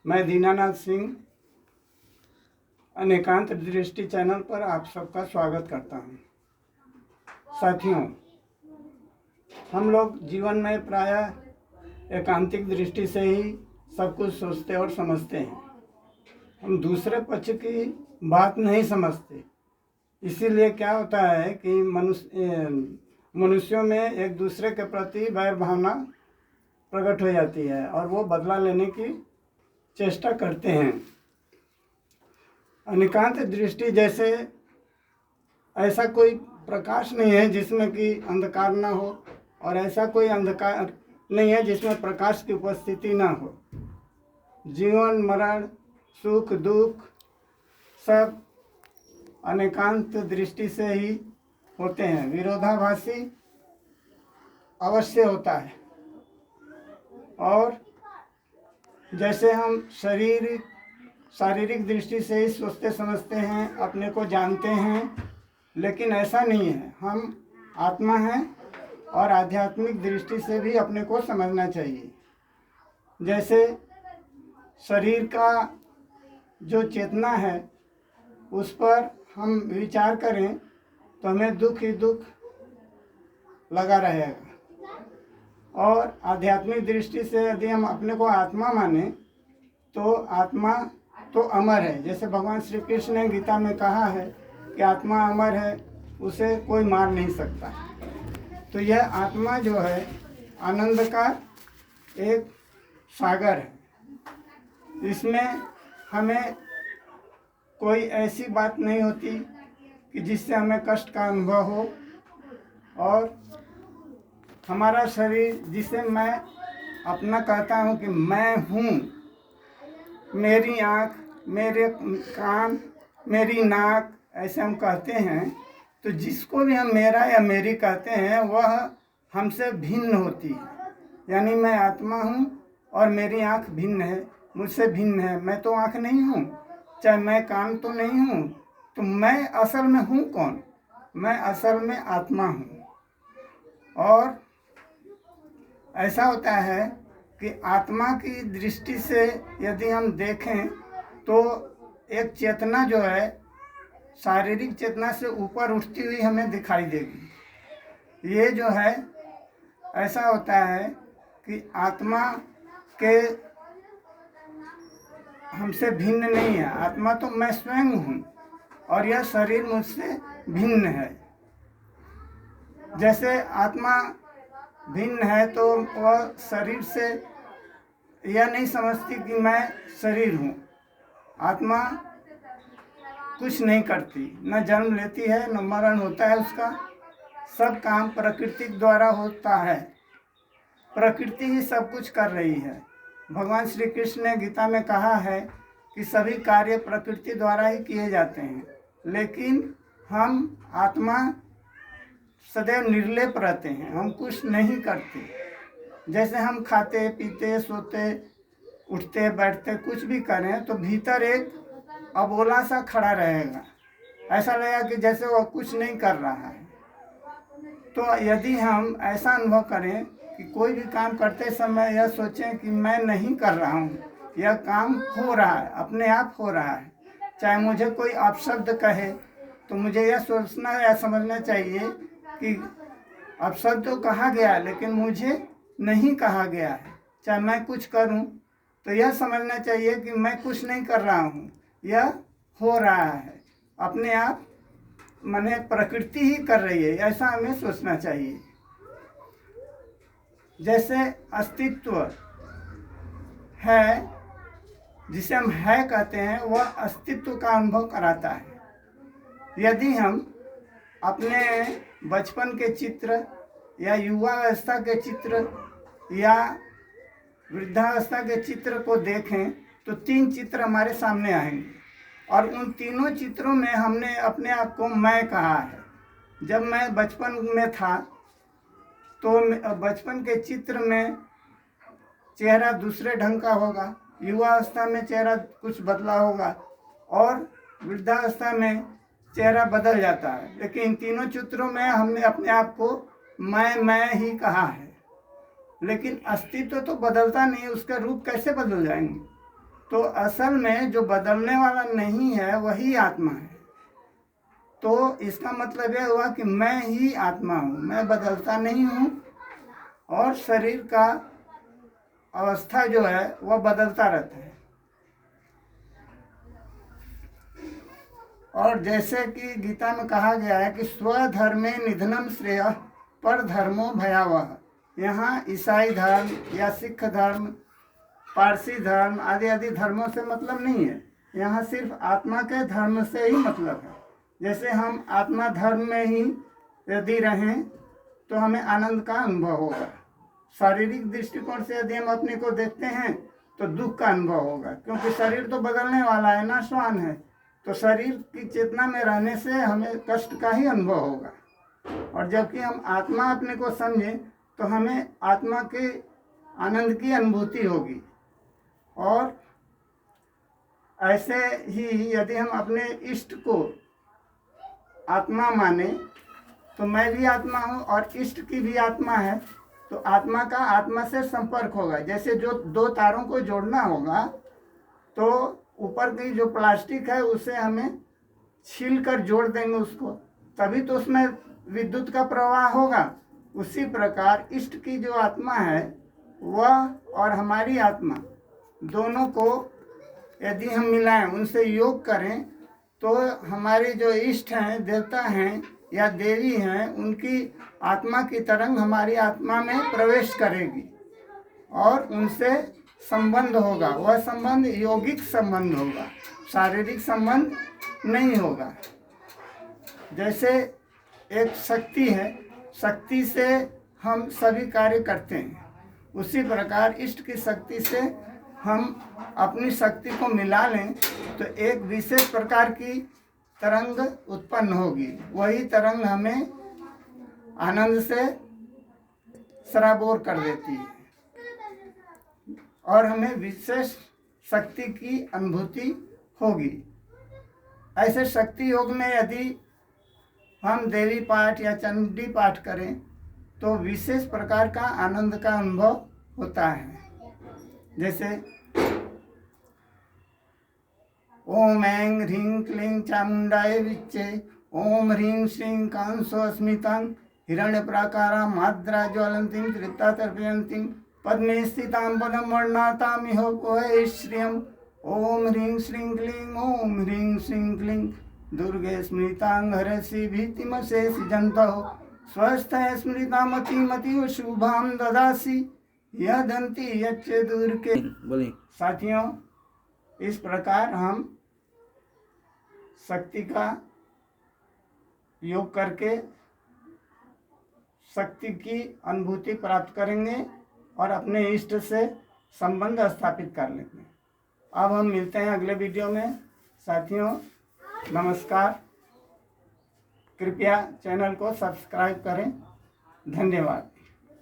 मैं दीनानाथ सिंह अनेकांत दृष्टि चैनल पर आप सबका स्वागत करता हूं। साथियों, हम लोग जीवन में प्रायः एकांतिक दृष्टि से ही सब कुछ सोचते और समझते हैं। हम दूसरे पक्ष की बात नहीं समझते। इसीलिए क्या होता है कि मनुष्यों में एक दूसरे के प्रति वैर भावना प्रकट हो जाती है और वो बदला लेने की चेष्टा करते हैं। अनेकांत दृष्टि जैसे ऐसा कोई प्रकाश नहीं है जिसमें कि अंधकार ना हो, और ऐसा कोई अंधकार नहीं है जिसमें प्रकाश की उपस्थिति ना हो। जीवन मरण सुख दुख सब अनेकांत दृष्टि से ही होते हैं। विरोधाभासी अवश्य होता है। और जैसे हम शारीरिक दृष्टि से ही सोचते समझते हैं, अपने को जानते हैं, लेकिन ऐसा नहीं है। हम आत्मा हैं और आध्यात्मिक दृष्टि से भी अपने को समझना चाहिए। जैसे शरीर का जो चेतना है उस पर हम विचार करें तो हमें दुख ही दुख लगा रहेगा, और आध्यात्मिक दृष्टि से यदि हम अपने को आत्मा माने तो आत्मा तो अमर है। जैसे भगवान श्री कृष्ण ने गीता में कहा है कि आत्मा अमर है, उसे कोई मार नहीं सकता। तो यह आत्मा जो है आनंद का एक सागर है। इसमें हमें कोई ऐसी बात नहीं होती कि जिससे हमें कष्ट का अनुभव हो। और हमारा शरीर, जिसे मैं अपना कहता हूँ कि मैं हूँ, मेरी आँख, मेरे कान, मेरी नाक, ऐसे हम कहते हैं, तो जिसको भी हम मेरा या मेरी कहते हैं वह हमसे भिन्न होती है। यानी मैं आत्मा हूँ और मेरी आँख भिन्न है, मुझसे भिन्न है। मैं तो आँख नहीं हूँ, चाहे मैं कान तो नहीं हूँ, तो मैं असल में हूँ कौन? मैं असल में आत्मा हूँ। और ऐसा होता है कि आत्मा की दृष्टि से यदि हम देखें तो एक चेतना जो है शारीरिक चेतना से ऊपर उठती हुई हमें दिखाई देगी। ये जो है ऐसा होता है कि आत्मा के हमसे भिन्न नहीं है। आत्मा तो मैं स्वयं हूँ और यह शरीर मुझसे भिन्न है। जैसे आत्मा भिन्न है तो वह शरीर से यह नहीं समझती कि मैं शरीर हूँ। आत्मा कुछ नहीं करती, न जन्म लेती है, न मरण होता है उसका। सब काम प्रकृति द्वारा होता है। प्रकृति ही सब कुछ कर रही है। भगवान श्री कृष्ण ने गीता में कहा है कि सभी कार्य प्रकृति द्वारा ही किए जाते हैं, लेकिन हम आत्मा सदैव निर्लेप रहते हैं। हम कुछ नहीं करते। जैसे हम खाते पीते सोते उठते बैठते कुछ भी करें तो भीतर एक अबोला सा खड़ा रहेगा। ऐसा लगेगा कि जैसे वह कुछ नहीं कर रहा है। तो यदि हम ऐसा अनुभव करें कि कोई भी काम करते समय यह सोचें कि मैं नहीं कर रहा हूँ, यह काम हो रहा है, अपने आप हो रहा है। चाहे मुझे कोई अपशब्द कहे तो मुझे यह सोचना या समझना चाहिए कि अपशब्द तो कहा गया लेकिन मुझे नहीं कहा गया है। चाहे मैं कुछ करूं तो यह समझना चाहिए कि मैं कुछ नहीं कर रहा हूं, यह हो रहा है अपने आप, माने प्रकृति ही कर रही है। ऐसा हमें सोचना चाहिए। जैसे अस्तित्व है, जिसे हम है कहते हैं, वह अस्तित्व का अनुभव कराता है। यदि हम अपने बचपन के चित्र या युवावस्था के चित्र या वृद्धावस्था के चित्र को देखें तो 3 चित्र हमारे सामने आएंगे, और उन तीनों चित्रों में हमने अपने आप को मैं कहा है। जब मैं बचपन में था तो बचपन के चित्र में चेहरा दूसरे ढंग का होगा, युवावस्था में चेहरा कुछ बदला होगा, और वृद्धावस्था में चेहरा बदल जाता है। लेकिन इन तीनों चित्रों में हमने अपने आप को मैं ही कहा है। लेकिन अस्तित्व तो बदलता नहीं, उसका रूप कैसे बदल जाएंगे? तो असल में जो बदलने वाला नहीं है वही आत्मा है। तो इसका मतलब यह हुआ कि मैं ही आत्मा हूँ, मैं बदलता नहीं हूँ, और शरीर का अवस्था जो है वह बदलता रहता है। और जैसे कि गीता में कहा गया है कि स्वधर्मे निधनम श्रेय पर धर्मो भयावह। यहाँ ईसाई धर्म या सिख धर्म, पारसी धर्म आदि आदि धर्मों से मतलब नहीं है, यहाँ सिर्फ आत्मा के धर्म से ही मतलब है। जैसे हम आत्मा धर्म में ही यदि रहें तो हमें आनंद का अनुभव होगा। शारीरिक दृष्टिकोण से यदि हम अपने को देखते हैं तो दुख का अनुभव होगा, क्योंकि शरीर तो बदलने वाला है, नाशवान है। तो शरीर की चेतना में रहने से हमें कष्ट का ही अनुभव होगा। और जबकि हम आत्मा अपने को समझें तो हमें आत्मा के आनंद की अनुभूति होगी। और ऐसे ही यदि हम अपने इष्ट को आत्मा माने तो मैं भी आत्मा हूँ और इष्ट की भी आत्मा है, तो आत्मा का आत्मा से संपर्क होगा। जैसे जो दो तारों को जोड़ना होगा तो ऊपर की जो प्लास्टिक है उसे हमें छील कर जोड़ देंगे उसको, तभी तो उसमें विद्युत का प्रवाह होगा। उसी प्रकार इष्ट की जो आत्मा है वह और हमारी आत्मा दोनों को यदि हम मिलाएं, उनसे योग करें, तो हमारे जो इष्ट हैं, देवता हैं या देवी हैं, उनकी आत्मा की तरंग हमारी आत्मा में प्रवेश करेगी और उनसे संबंध होगा। वह संबंध यौगिक संबंध होगा, शारीरिक संबंध नहीं होगा। जैसे एक शक्ति है, शक्ति से हम सभी कार्य करते हैं, उसी प्रकार इष्ट की शक्ति से हम अपनी शक्ति को मिला लें तो एक विशेष प्रकार की तरंग उत्पन्न होगी। वही तरंग हमें आनंद से सराबोर कर देती है और हमें विशेष शक्ति की अनुभूति होगी। ऐसे शक्ति योग में यदि हम देवी पाठ या चंडी पाठ करें तो विशेष प्रकार का आनंद का अनुभव होता है। जैसे ओम ऐं ह्रीं क्लीं चामुंडाय विच्चे, ओम ह्रीं श्रीं कांसो स्मितां हिरण्य प्राकारा माद्रा ज्वलंतीं तृप्ता तर्पयन्तीं पद्मे स्थितां पदं वर्णातामिह श्रियम्। ओम ह्रीं श्रीं क्लीं, ओम ह्रीं श्रीं क्लीं दुर्गे स्मृतां हरसि भीतिमशेषि जन्तौ स्वस्थ स्मृता मतिमतीव शुभां ददासि यदन्ति यच्च दुर्गे। बोलिए साथियों, इस प्रकार हम शक्ति का योग करके शक्ति की अनुभूति प्राप्त करेंगे और अपने इष्ट से संबंध स्थापित कर लेंगे। अब हम मिलते हैं अगले वीडियो में। साथियों नमस्कार, कृपया चैनल को सब्सक्राइब करें। धन्यवाद।